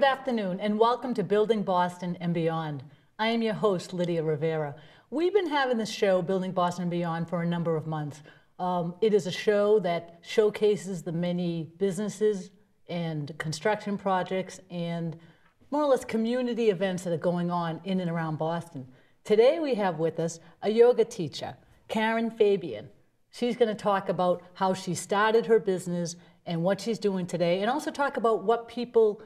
Good afternoon and welcome to Building Boston and Beyond. I am your host, Lydia Rivera. We've been having this show, Building Boston and Beyond, for a number of months. It is a show that showcases the many businesses and construction projects and more or less community events that are going on in and around Boston. Today we have with us a yoga teacher, Karen Fabian. She's going to talk about how she started her business and what she's doing today, and also talk about what people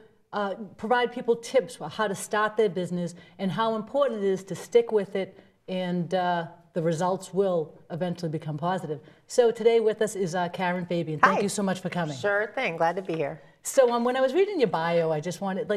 provide people tips for how to start their business and how important it is to stick with it, and the results will eventually become positive. So today with us is Karen Fabian. Thank you so much for coming. Sure thing. Glad to be here. So when I was reading your bio, I just wanted,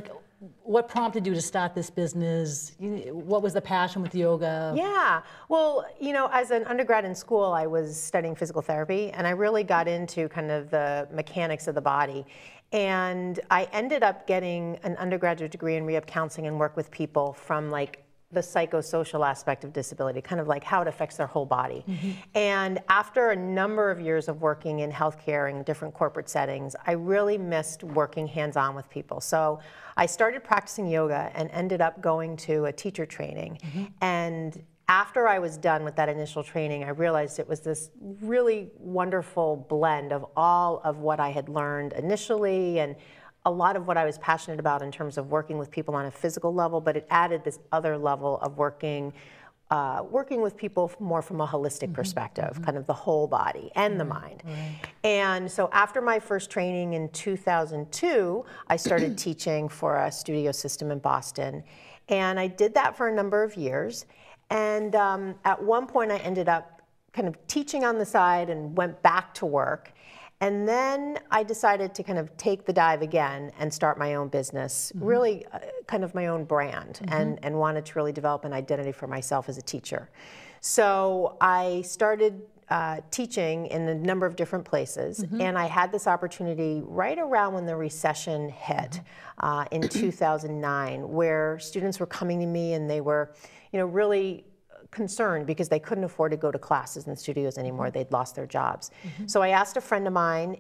what prompted you to start this business? What was the passion with yoga? Yeah. Well, as an undergrad in school, I was studying physical therapy, and I really got into kind of the mechanics of the body. And I ended up getting an undergraduate degree in rehab counseling and work with people from the psychosocial aspect of disability, kind of like how it affects their whole body. Mm-hmm. And after a number of years of working in healthcare and different corporate settings, I really missed working hands-on with people. So I started practicing yoga and ended up going to a teacher training. Mm-hmm. And after I was done with that initial training, I realized it was this really wonderful blend of all of what I had learned initially and a lot of what I was passionate about in terms of working with people on a physical level, but it added this other level of working with people more from a holistic perspective, kind of the whole body and the mind. Right. And so after my first training in 2002, I started teaching for a studio system in Boston. And I did that for a number of years. And at one point I ended up kind of teaching on the side and went back to work. And then I decided to kind of take the dive again and start my own business, mm-hmm. really kind of my own brand, mm-hmm. and wanted to really develop an identity for myself as a teacher. So I started teaching in a number of different places, mm-hmm. and I had this opportunity right around when the recession hit, mm-hmm. In 2009, where students were coming to me and they were, really concerned because they couldn't afford to go to classes in the studios anymore. Mm-hmm. They'd lost their jobs. Mm-hmm. So I asked a friend of mine,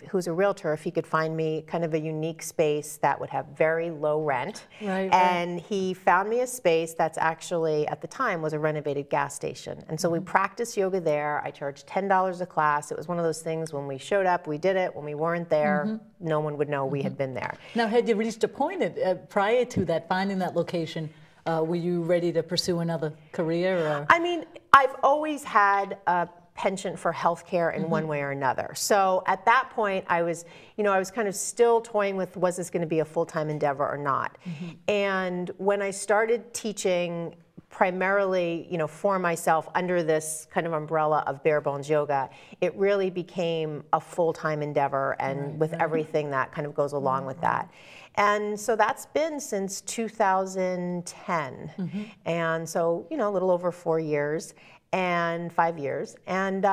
who's a realtor, if he could find me kind of a unique space that would have very low rent. Right, and he found me a space that's actually, at the time, was a renovated gas station. And so we practiced yoga there. I charged $10 a class. It was one of those things, when we showed up, we did it. When we weren't there, mm-hmm. no one would know we had been there. Now, had you reached a point prior to that, finding that location, were you ready to pursue another career? Or? I mean, I've always had a penchant for healthcare in mm-hmm. one way or another. So at that point, I was kind of still toying with, was this going to be a full-time endeavor or not? Mm-hmm. And when I started teaching primarily, for myself under this kind of umbrella of bare bones yoga, it really became a full-time endeavor, and with everything that kind of goes along with that. And so that's been since 2010. Mm-hmm. And so, a little over 4 years and 5 years. And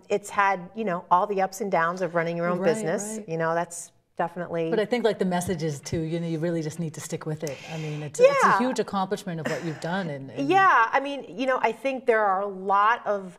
it's had, all the ups and downs of running your own business. Right. That's definitely. But I think the message is too, you really just need to stick with it. I mean, it's a huge accomplishment of what you've done. And yeah, I mean, I think there are a lot of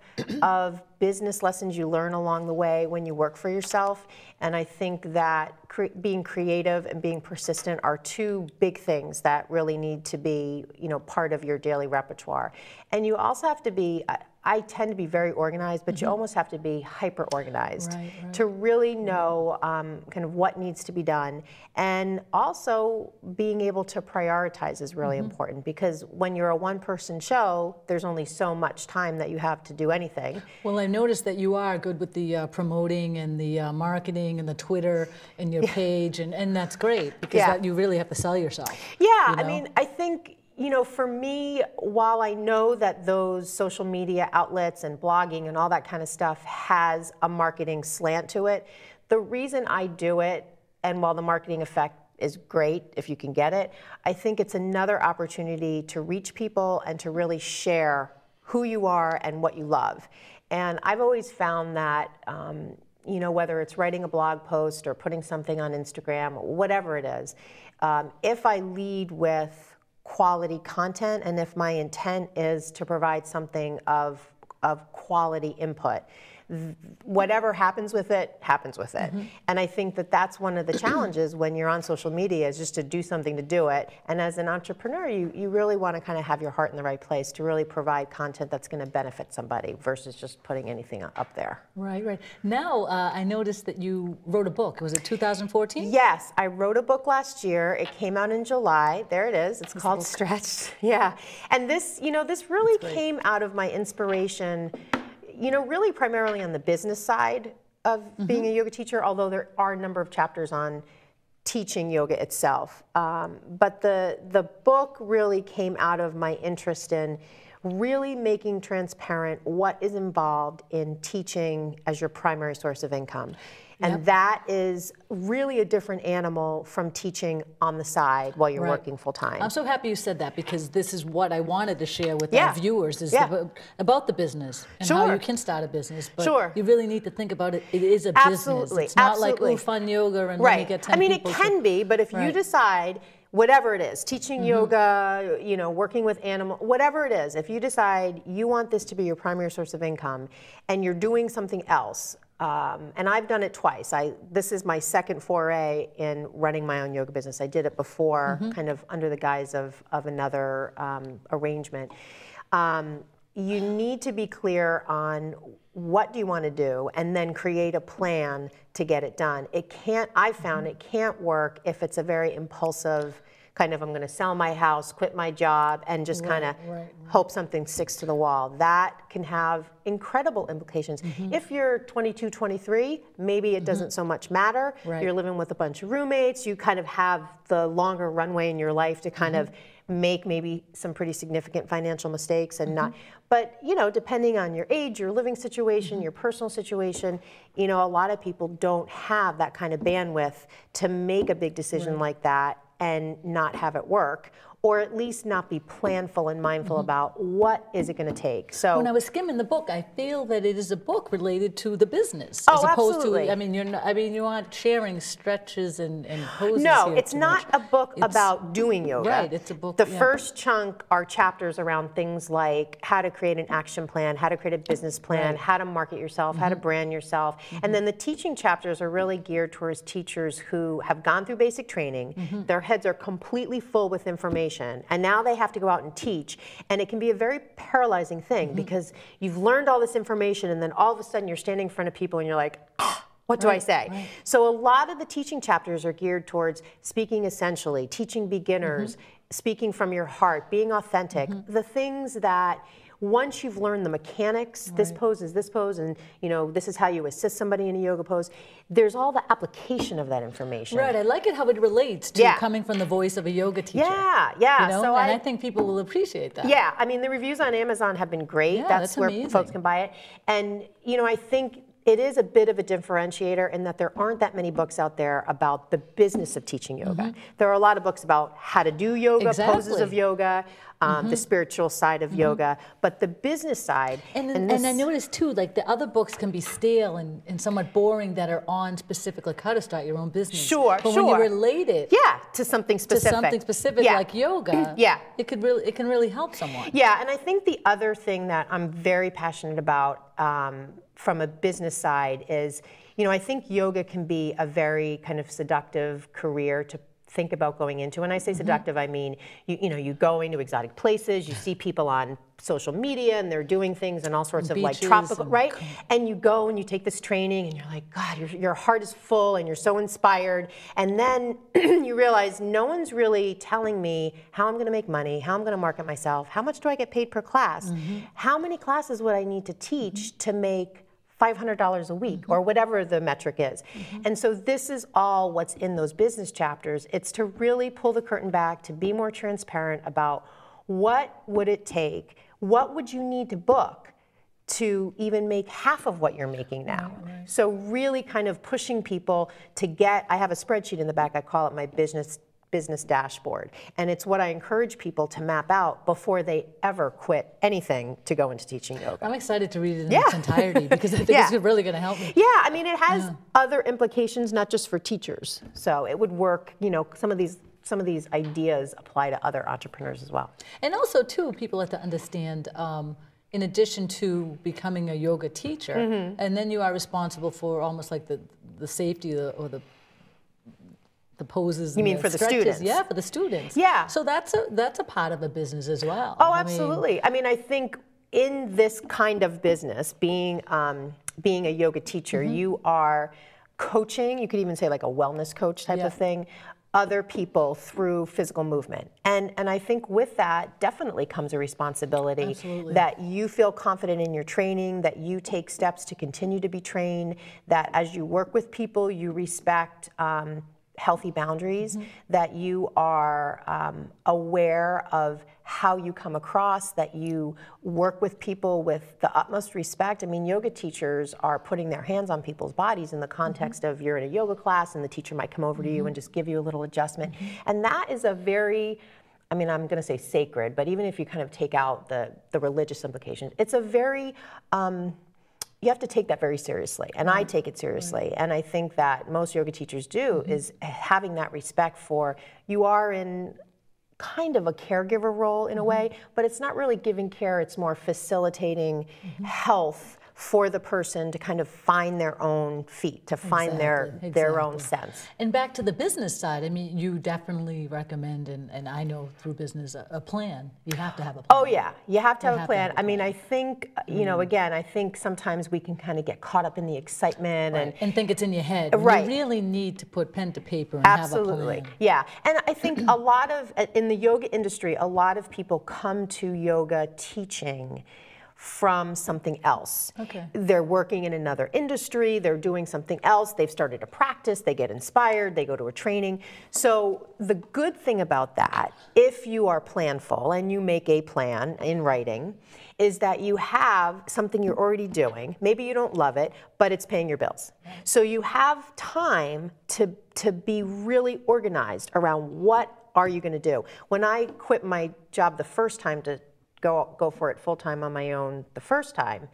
business lessons you learn along the way when you work for yourself. And I think that being creative and being persistent are two big things that really need to be, part of your daily repertoire. And you also have to be, I tend to be very organized, but mm-hmm. you almost have to be hyper organized to really know kind of what needs to be done. And also being able to prioritize is really mm-hmm. important, because when you're a one-person show, there's only so much time that you have to do anything. Well, I noticed that you are good with the promoting and the marketing and the Twitter and your page, and that's great, because you really have to sell yourself. Yeah, I mean, I think, for me, while I know that those social media outlets and blogging and all that kind of stuff has a marketing slant to it, the reason I do it, and while the marketing effect is great if you can get it, I think it's another opportunity to reach people and to really share who you are and what you love. And I've always found that, whether it's writing a blog post or putting something on Instagram, whatever it is, if I lead with quality content, and if my intent is to provide something of quality input, whatever happens with it, happens with it. And I think that that's one of the challenges when you're on social media, is just to do something to do it. And as an entrepreneur, you really want to kind of have your heart in the right place to really provide content that's going to benefit somebody versus just putting anything up there. Right, right. Now, I noticed that you wrote a book. Was it 2014? Yes, I wrote a book last year. It came out in July. There it is. It's called Stretched. Yeah. And this, this really came out of my inspiration, really primarily on the business side of being a yoga teacher, although there are a number of chapters on teaching yoga itself. But the book really came out of my interest in really making transparent what is involved in teaching as your primary source of income. And that is really a different animal from teaching on the side while you're working full time. I'm so happy you said that, because this is what I wanted to share with our viewers, is about the business and how you can start a business. But you really need to think about it. It is a business. It's not like, ooh, fun yoga and let me get 10 people. It can be, but if you decide, whatever it is, teaching yoga, working with animals, whatever it is, if you decide you want this to be your primary source of income and you're doing something else, and I've done it twice. This is my second foray in running my own yoga business. I did it before, kind of under the guise of another arrangement. You need to be clear on what do you want to do, and then create a plan to get it done. I've found it can't work if it's a very impulsive kind of, I'm going to sell my house, quit my job, and just kind of hope something sticks to the wall. That can have incredible implications. If you're 22, 23, maybe it doesn't so much matter. You're living with a bunch of roommates. You kind of have the longer runway in your life to kind of make maybe some pretty significant financial mistakes and not. But, depending on your age, your living situation, your personal situation, a lot of people don't have that kind of bandwidth to make a big decision like that and not have it work, or at least not be planful and mindful about what is it going to take. So when I was skimming the book, I feel that it is a book related to the business, as opposed absolutely. to. You aren't sharing stretches and poses. No, here it's not a book about doing yoga. Right, it's a book. The first chunk are chapters around things like how to create an action plan, how to create a business plan, how to market yourself, how to brand yourself, and then the teaching chapters are really geared towards teachers who have gone through basic training. Their heads are completely full with information. And now they have to go out and teach. And it can be a very paralyzing thing because you've learned all this information and then all of a sudden you're standing in front of people and you're like, what do I say? So a lot of the teaching chapters are geared towards speaking essentially, teaching beginners, speaking from your heart, being authentic, the things that once you've learned the mechanics, this pose is this pose, and this is how you assist somebody in a yoga pose, there's all the application of that information. Right, I like it how it relates to coming from the voice of a yoga teacher. So I think people will appreciate that. Yeah, I mean, the reviews on Amazon have been great. That's where amazing. Folks can buy it. And, I think it is a bit of a differentiator in that there aren't that many books out there about the business of teaching yoga. There are a lot of books about how to do yoga, poses of yoga, the spiritual side of yoga, but the business side. And I noticed too, like the other books can be stale and somewhat boring that are on specifically how to start your own business. But when you relate it to something specific, like yoga, it can really help someone. Yeah, and I think the other thing that I'm very passionate about from a business side is, I think yoga can be a very kind of seductive career to think about going into. When I say seductive, I mean, you go into exotic places, you see people on social media and they're doing things and all sorts of like tropical, and you go and you take this training and you're like, God, your heart is full and you're so inspired. And then you realize no one's really telling me how I'm going to make money, how I'm going to market myself, how much do I get paid per class, how many classes would I need to teach to make $500 a week or whatever the metric is. And so this is all what's in those business chapters. It's to really pull the curtain back, to be more transparent about what would it take, what would you need to book to even make half of what you're making now. So really kind of pushing people to I have a spreadsheet in the back, I call it my business dashboard. And it's what I encourage people to map out before they ever quit anything to go into teaching yoga. I'm excited to read it in its entirety because I think it's really going to help me. Yeah, I mean, it has other implications, not just for teachers. So it would work, some of these ideas apply to other entrepreneurs as well. And also, too, people have to understand, in addition to becoming a yoga teacher, and then you are responsible for almost like the safety or the poses. You mean for the students? Yeah, for the students. Yeah. So that's a part of a business as well. Oh, absolutely. I mean, I think in this kind of business, being a yoga teacher, you are coaching. You could even say like a wellness coach type of thing. Other people through physical movement. And I think with that definitely comes a responsibility that you feel confident in your training, that you take steps to continue to be trained, that as you work with people, you respect healthy boundaries, that you are aware of how you come across, that you work with people with the utmost respect. I mean, yoga teachers are putting their hands on people's bodies in the context of you're in a yoga class and the teacher might come over to you and just give you a little adjustment. And that is a very, I mean, I'm going to say sacred, but even if you kind of take out the religious implications, it's a very, you have to take that very seriously, and I take it seriously. And I think that most yoga teachers do is having that respect for, you are in kind of a caregiver role in a way, but it's not really giving care, it's more facilitating health for the person to kind of find their own feet, to find their own sense. And back to the business side, I mean, you definitely recommend, and I know through business, a plan. You have to have a plan. Oh yeah, you have to have a plan. I mean, I think, you know, again, I think sometimes we can kind of get caught up in the excitement and think it's in your head. Right. You really need to put pen to paper and have a plan. Yeah, and I think a lot of, in the yoga industry, a lot of people come to yoga teaching from something else. They're working in another industry, they're doing something else, they've started a practice, they get inspired, they go to a training. So the good thing about that, if you are planful and you make a plan in writing, is that you have something you're already doing. Maybe you don't love it, but it's paying your bills. So you have time to be really organized around what are you gonna do. When I quit my job the first time to go for it full-time on my own the first time,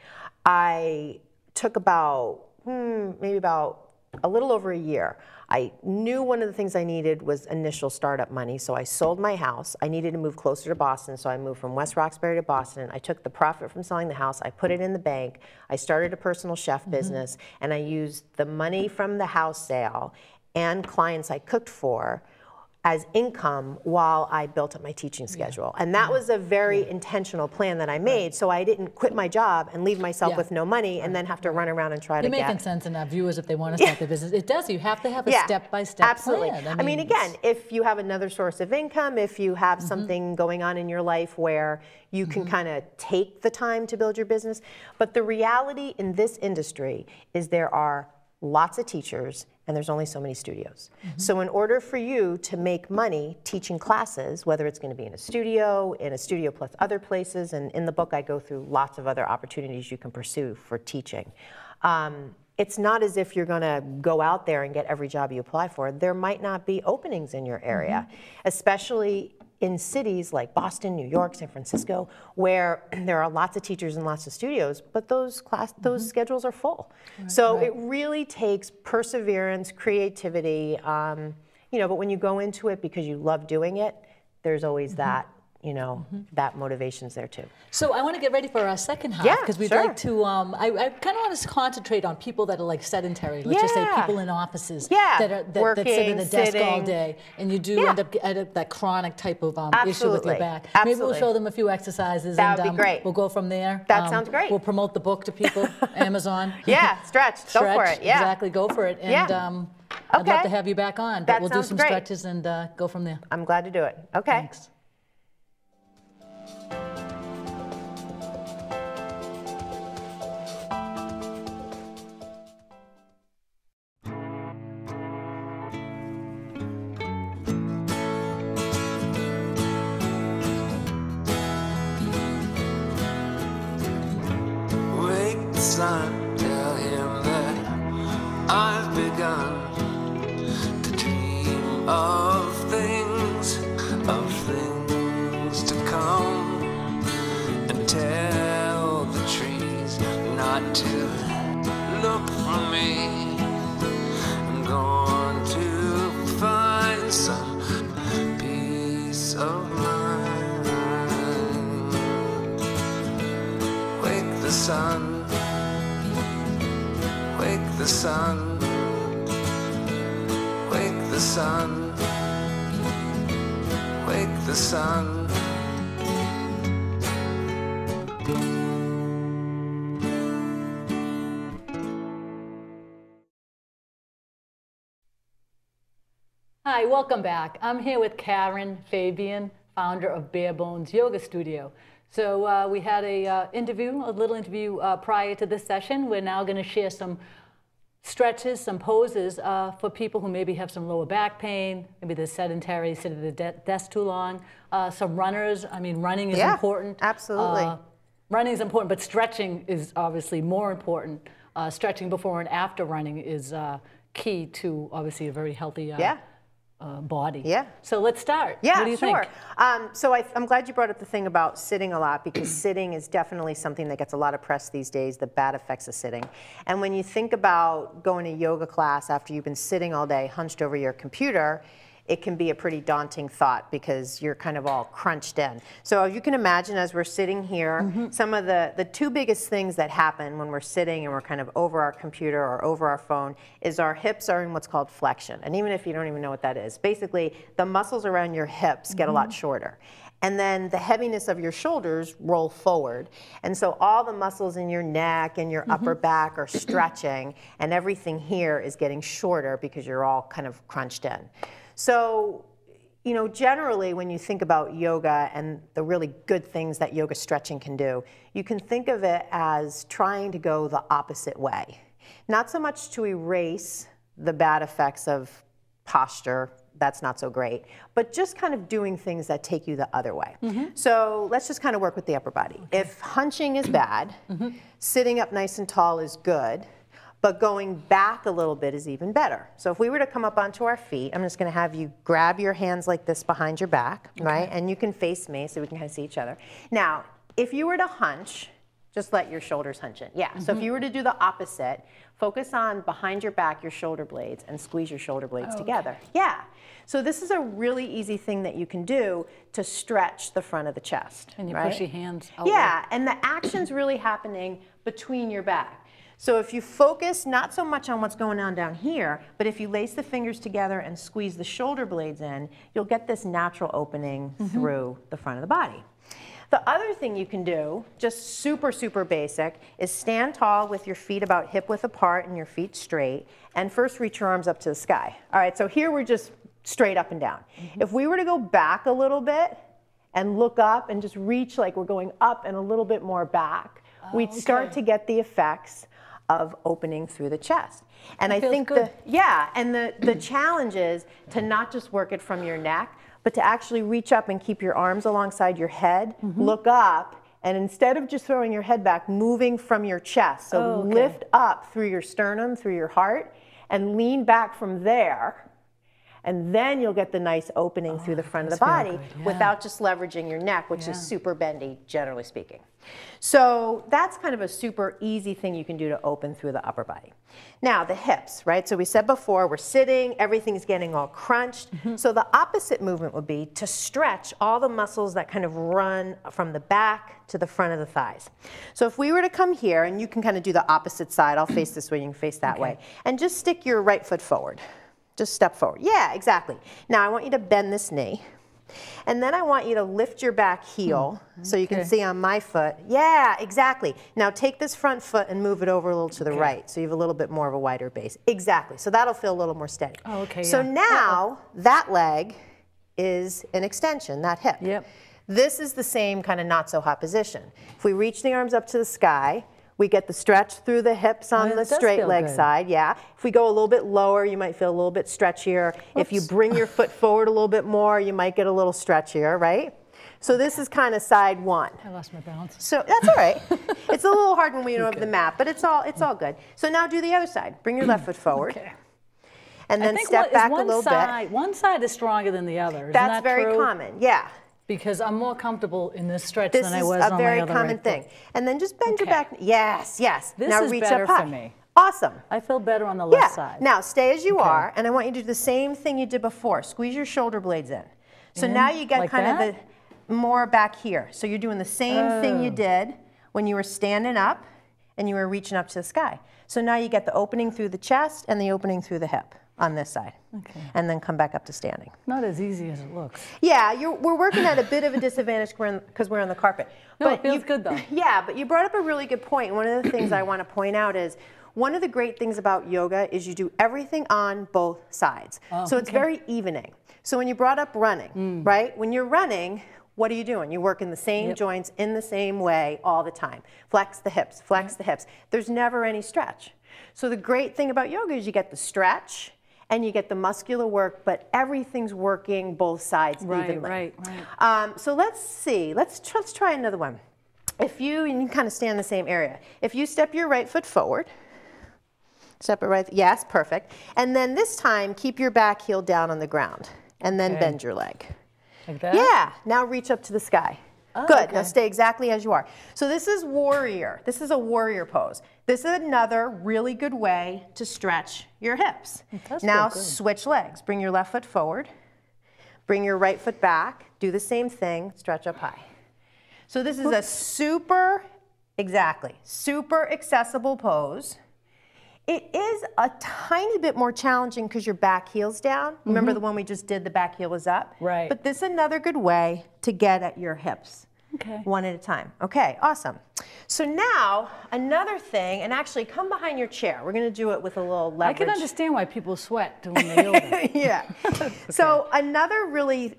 I took about, maybe about a little over a year. I knew one of the things I needed was initial startup money, so I sold my house. I needed to move closer to Boston, so I moved from West Roxbury to Boston. I took the profit from selling the house, I put it in the bank, I started a personal chef business, and I used the money from the house sale and clients I cooked for as income while I built up my teaching schedule. And that was a very intentional plan that I made, so I didn't quit my job and leave myself with no money and then have to run around and try to get. You're making sense in our viewers if they want to start their business. It does, you have to have a step-by-step plan. I mean, again, if you have another source of income, if you have something going on in your life where you can kind of take the time to build your business, but the reality in this industry is there are lots of teachers and there's only so many studios. So in order for you to make money teaching classes, whether it's going to be in a studio plus other places, and in the book I go through lots of other opportunities you can pursue for teaching. It's not as if you're going to go out there and get every job you apply for. There might not be openings in your area, especially in cities like Boston, New York, San Francisco, where there are lots of teachers and lots of studios, but those schedules are full. So it really takes perseverance, creativity, you know, but when you go into it because you love doing it, there's always that, you know, that motivation's there too. So I want to get ready for our second half, because we'd like to, I kind of want to concentrate on people that are like sedentary, let's just say people in offices that working, sit at a desk all day, and you do end up at that chronic type of issue with your back. Maybe we'll show them a few exercises and be great. We'll go from there. That sounds great. We'll promote the book to people, Amazon. Stretch, go for it. Exactly, go for it. And I'd love to have you back on, but we'll do some stretches and go from there. I'm glad to do it. Okay. Thanks. Son, tell him that I've begun to dream of things to come, and tell the trees not to look for me. I'm going to find some peace of mind. sun, wake the sun, wake the sun, wake the sun. Hi, welcome back. I'm here with Karen Fabian, founder of Bare Bones Yoga Studio. So we had a little interview prior to this session. We're now going to share some stretches, some poses for people who maybe have some lower back pain, maybe they're sedentary, sit at the desk too long. Some runners, I mean, running is important. Absolutely. Running is important, but stretching is obviously more important. Stretching before and after running is key to obviously a very healthy body. Yeah. So let's start. Yeah, what do you sure. think? So I'm glad you brought up the thing about sitting a lot, because sitting is definitely something that gets a lot of press these days, the bad effects of sitting. And when you think about going to yoga class after you've been sitting all day, hunched over your computer, it can be a pretty daunting thought because you're kind of all crunched in. So you can imagine as we're sitting here, some of the two biggest things that happen when we're sitting and we're kind of over our computer or over our phone is our hips are in what's called flexion. And even if you don't even know what that is, basically the muscles around your hips get a lot shorter. And then the heaviness of your shoulders roll forward. And so all the muscles in your neck and your upper back are stretching, and everything here is getting shorter because you're all kind of crunched in. So, you know, generally when you think about yoga and the really good things that yoga stretching can do, you can think of it as trying to go the opposite way. Not so much to erase the bad effects of posture, that's not so great, but just kind of doing things that take you the other way. So let's just kind of work with the upper body. If hunching is bad, sitting up nice and tall is good, but going back a little bit is even better. So if we were to come up onto our feet, I'm just gonna have you grab your hands like this behind your back, right? And you can face me so we can kind of see each other. Now, if you were to hunch, just let your shoulders hunch in. Yeah, so if you were to do the opposite, focus on behind your back, your shoulder blades, and squeeze your shoulder blades together. Yeah, so this is a really easy thing that you can do to stretch the front of the chest. And you push your hands outward. Yeah, and the action's really happening between your back. So if you focus not so much on what's going on down here, but if you lace the fingers together and squeeze the shoulder blades in, you'll get this natural opening through the front of the body. The other thing you can do, just super, super basic, is stand tall with your feet about hip width apart and your feet straight, and first reach your arms up to the sky. All right, so here we're just straight up and down. If we were to go back a little bit and look up and just reach like we're going up and a little bit more back, we'd start to get the effects of opening through the chest. And I think the challenge is to not just work it from your neck, but to actually reach up and keep your arms alongside your head, look up, and instead of just throwing your head back, moving from your chest. So lift up through your sternum, through your heart, and lean back from there. And then you'll get the nice opening through the front of the body without just leveraging your neck, which is super bendy, generally speaking. So that's kind of a super easy thing you can do to open through the upper body. Now the hips, right? So we said before, we're sitting, everything's getting all crunched. So the opposite movement would be to stretch all the muscles that kind of run from the back to the front of the thighs. So if we were to come here, and you can kind of do the opposite side, I'll face this way, you can face that way, and just stick your right foot forward. Just step forward. Yeah, exactly. Now I want you to bend this knee. And then I want you to lift your back heel so you can see on my foot. Yeah, exactly. Now take this front foot and move it over a little to the right so you have a little bit more of a wider base. Exactly. So that'll feel a little more steady. Oh, okay. So now that leg is an extension, that hip. Yep. This is the same kind of not so hot position. If we reach the arms up to the sky, we get the stretch through the hips on the straight leg side, If we go a little bit lower, you might feel a little bit stretchier. If you bring your foot forward a little bit more, you might get a little stretchier, right? So this is kind of side one. I lost my balance. So that's all right. It's a little hard when we don't have the map, but it's all good. So now do the other side. Bring your left foot forward. And then step back a little bit. One side is stronger than the other. Isn't That's that very true? common, yeah. Because I'm more comfortable in this stretch than I was on my This is other a very common thing. And then just bend your back. Yes, yes. This now is reach better up high. for me. Awesome. I feel better on the left side. Now stay as you are, and I want you to do the same thing you did before. Squeeze your shoulder blades in. So now you get like kind of the more back here. So you're doing the same thing you did when you were standing up and you were reaching up to the sky. So now you get the opening through the chest and the opening through the hip on this side. Okay. And then come back up to standing. Not as easy as it looks. Yeah, we're working at a bit of a disadvantage because we're on the carpet. No, but it feels good though. Yeah, but you brought up a really good point. One of the things I want to point out is one of the great things about yoga is you do everything on both sides. Oh, so it's very evening. So when you brought up running, right? When you're running, what are you doing? You work in the same joints in the same way all the time. Flex the hips, flex the hips. There's never any stretch. So the great thing about yoga is you get the stretch and you get the muscular work, but everything's working both sides evenly. Right. So let's see. Let's try another one. If you can kind of stand in the same area. If you step your right foot forward, step it right, yes, perfect. And then this time, keep your back heel down on the ground and then bend your leg. Like that? Yeah, now reach up to the sky. Oh, good, okay. Now stay exactly as you are. So this is warrior. This is a warrior pose. This is another really good way to stretch your hips. Now switch legs. Bring your left foot forward. Bring your right foot back. Do the same thing, stretch up high. So this is a super accessible pose. It is a tiny bit more challenging because your back heel's down. Remember the one we just did, the back heel was up? Right. But this is another good way to get at your hips. Okay. One at a time. Okay, awesome. So now, another thing, and actually come behind your chair. We're going to do it with a little leverage. I can understand why people sweat doing the yoga. Yeah. So another really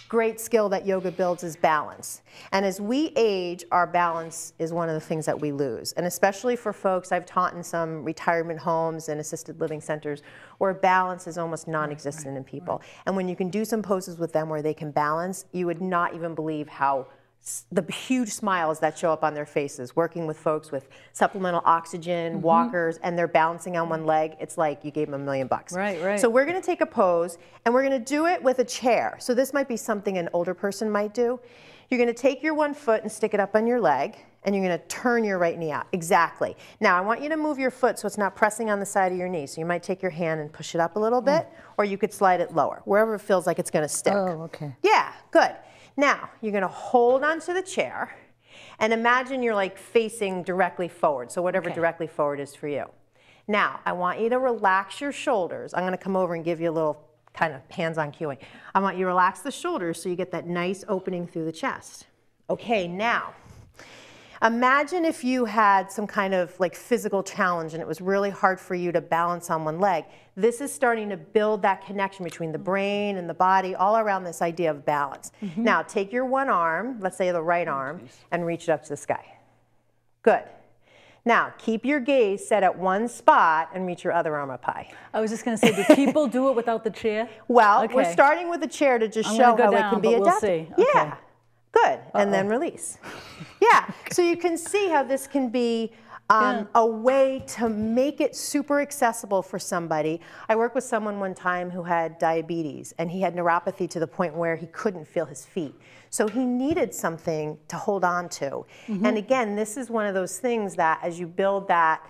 great skill that yoga builds is balance. And as we age, our balance is one of the things that we lose. And especially for folks, I've taught in some retirement homes and assisted living centers where balance is almost non-existent in people. And when you can do some poses with them where they can balance, you would not even believe how the huge smiles that show up on their faces, working with folks with supplemental oxygen, walkers, and they're balancing on one leg. It's like you gave them $1 million. Right. So we're going to take a pose, and we're going to do it with a chair. So this might be something an older person might do. You're going to take your one foot and stick it up on your leg, and you're going to turn your right knee out. Exactly. Now, I want you to move your foot so it's not pressing on the side of your knee. So you might take your hand and push it up a little bit, or you could slide it lower, wherever it feels like it's going to stick. Oh, okay. Yeah, good. Now, you're going to hold onto the chair and imagine you're like facing directly forward, so whatever directly forward is for you. Now, I want you to relax your shoulders. I'm going to come over and give you a little kind of hands-on cueing. I want you to relax the shoulders so you get that nice opening through the chest. Okay, now, imagine if you had some kind of like physical challenge and it was really hard for you to balance on one leg. This is starting to build that connection between the brain and the body, all around this idea of balance. Now, take your one arm, let's say the right arm, and reach it up to the sky. Good. Now, keep your gaze set at one spot and reach your other arm up high. I was just going to say, do people do it without the chair? Well, we're starting with the chair to just show how it can be adapted. We'll see. Yeah. Good. And then release. Yeah. So you can see how this can be a way to make it super accessible for somebody. I worked with someone one time who had diabetes, and he had neuropathy to the point where he couldn't feel his feet. So he needed something to hold on to. And again, this is one of those things that as you build that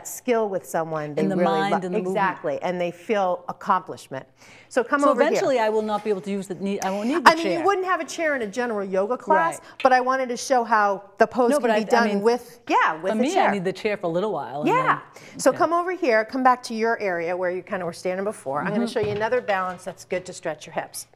skill with someone, they really mind and the exactly, and they feel accomplishment. So come over here. So eventually I will not be able to use the knee. I won't need the chair. I mean, you wouldn't have a chair in a general yoga class, but I wanted to show how the pose can be done with a chair. For me, I need the chair for a little while. Yeah. So come over here, come back to your area where you kind of were standing before. I'm going to show you another balance that's good to stretch your hips.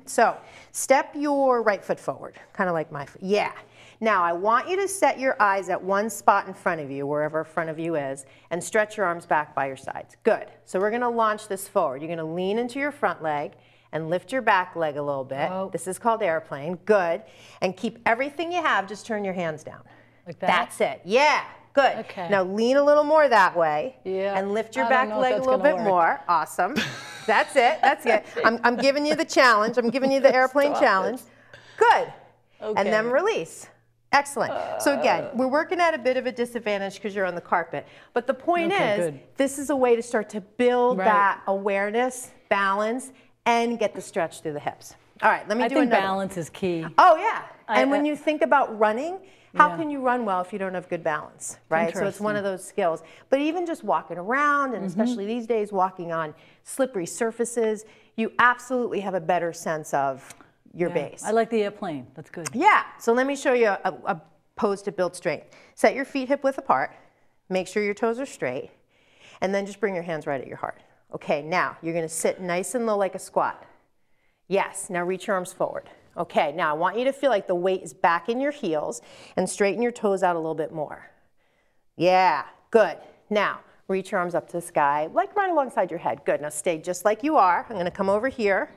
So step your right foot forward, kind of like my foot. Yeah. Now, I want you to set your eyes at one spot in front of you, wherever front of you is, and stretch your arms back by your sides. Good. So we're going to launch this forward. You're going to lean into your front leg and lift your back leg a little bit. This is called airplane. Good. And keep everything you have, just turn your hands down. Like that? That's it. Yeah. Good. Okay. Now lean a little more that way. Yeah. And lift your back leg a little bit more. Awesome. That's it. That's it. I'm giving you the challenge. I'm giving you the airplane challenge. Good. Okay. And then release. Excellent. So again, we're working at a bit of a disadvantage because you're on the carpet. But the point is, this is a way to start to build that awareness, balance, and get the stretch through the hips. All right, let me do another. I think balance is key. Oh, yeah. And when you think about running, how can you run well if you don't have good balance, right? So it's one of those skills. But even just walking around, and especially these days, walking on slippery surfaces, you absolutely have a better sense of your base. I like the airplane. That's good. Yeah. So let me show you a pose to build strength. Set your feet hip width apart. Make sure your toes are straight. And then just bring your hands right at your heart. Okay, now you're gonna sit nice and low like a squat. Yes, now reach your arms forward. Okay, now I want you to feel like the weight is back in your heels and straighten your toes out a little bit more. Yeah, good. Now, reach your arms up to the sky, like right alongside your head. Good, now stay just like you are. I'm gonna come over here.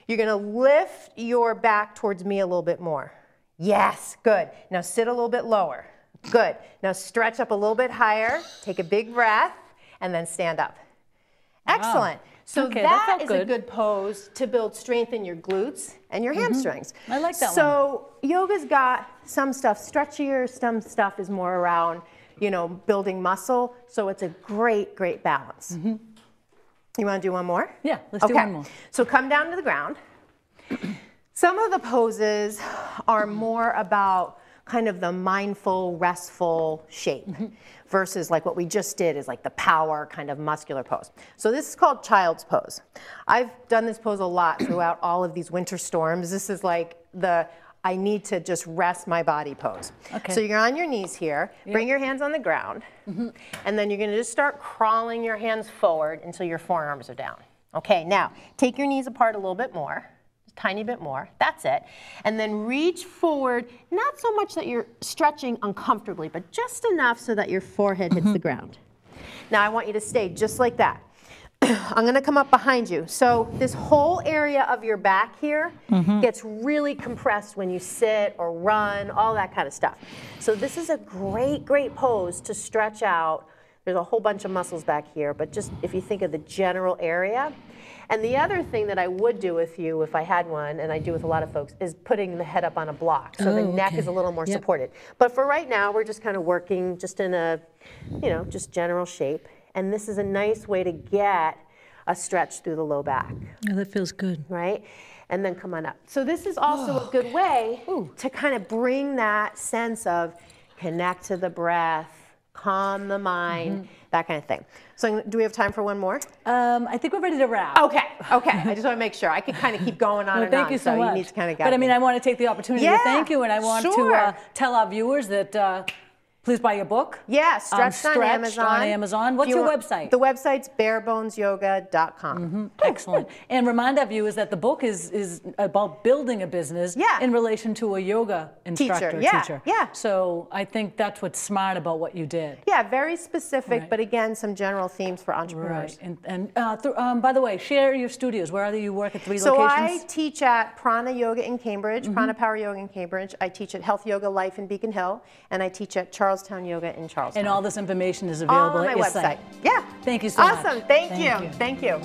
You're gonna lift your back towards me a little bit more. Yes, good. Now sit a little bit lower. Good. Now stretch up a little bit higher, take a big breath, and then stand up. Excellent. Wow. So okay, that is a good pose to build strength in your glutes and your hamstrings. I like that one. So yoga's got some stuff stretchier, some stuff is more around, you know, building muscle. So it's a great, great balance. You want to do one more? Yeah, let's do one more. So come down to the ground. Some of the poses are more about kind of the mindful, restful shape versus like what we just did is like the power kind of muscular pose. So this is called child's pose. I've done this pose a lot throughout all of these winter storms. This is like the I need to just rest my body pose. Okay. So you're on your knees here, bring your hands on the ground, and then you're gonna just start crawling your hands forward until your forearms are down. Okay, now take your knees apart a little bit more. Tiny bit more, that's it. And then reach forward, not so much that you're stretching uncomfortably, but just enough so that your forehead hits the ground. Now I want you to stay just like that. I'm gonna come up behind you. So this whole area of your back here gets really compressed when you sit or run, all that kind of stuff. So this is a great, great pose to stretch out. There's a whole bunch of muscles back here, but just if you think of the general area. And the other thing that I would do with you if I had one, and I do with a lot of folks, is putting the head up on a block. So the neck is a little more supported. But for right now, we're just kind of working just in a, you know, just general shape. And this is a nice way to get a stretch through the low back. Oh, that feels good. Right? And then come on up. So this is also a good way to kind of bring that sense of connect to the breath, calm the mind, that kind of thing. So do we have time for one more? I think we're ready to wrap. Okay, okay. I just want to make sure. I could kind of keep going on and thank on. You so much. You need to kind of guide But I mean, me. I want to take the opportunity to thank you, and I want to tell our viewers that please buy your book. Yeah, Stretched on Amazon. What's your website? The website's barebonesyoga.com. Excellent. And remind our viewers that the book is about building a business in relation to a yoga instructor, teacher. Yeah. So I think that's what's smart about what you did. Yeah, very specific, but again, some general themes for entrepreneurs. Right. And by the way, share your studios. Where do you work at 3 so locations? I teach at Prana Yoga in Cambridge, Prana Power Yoga in Cambridge. I teach at Health Yoga Life in Beacon Hill, and I teach at Charlestown Yoga in Charlestown. And all this information is available on at my your website. site. Yeah. Thank you so much. Awesome. Thank you. Thank you.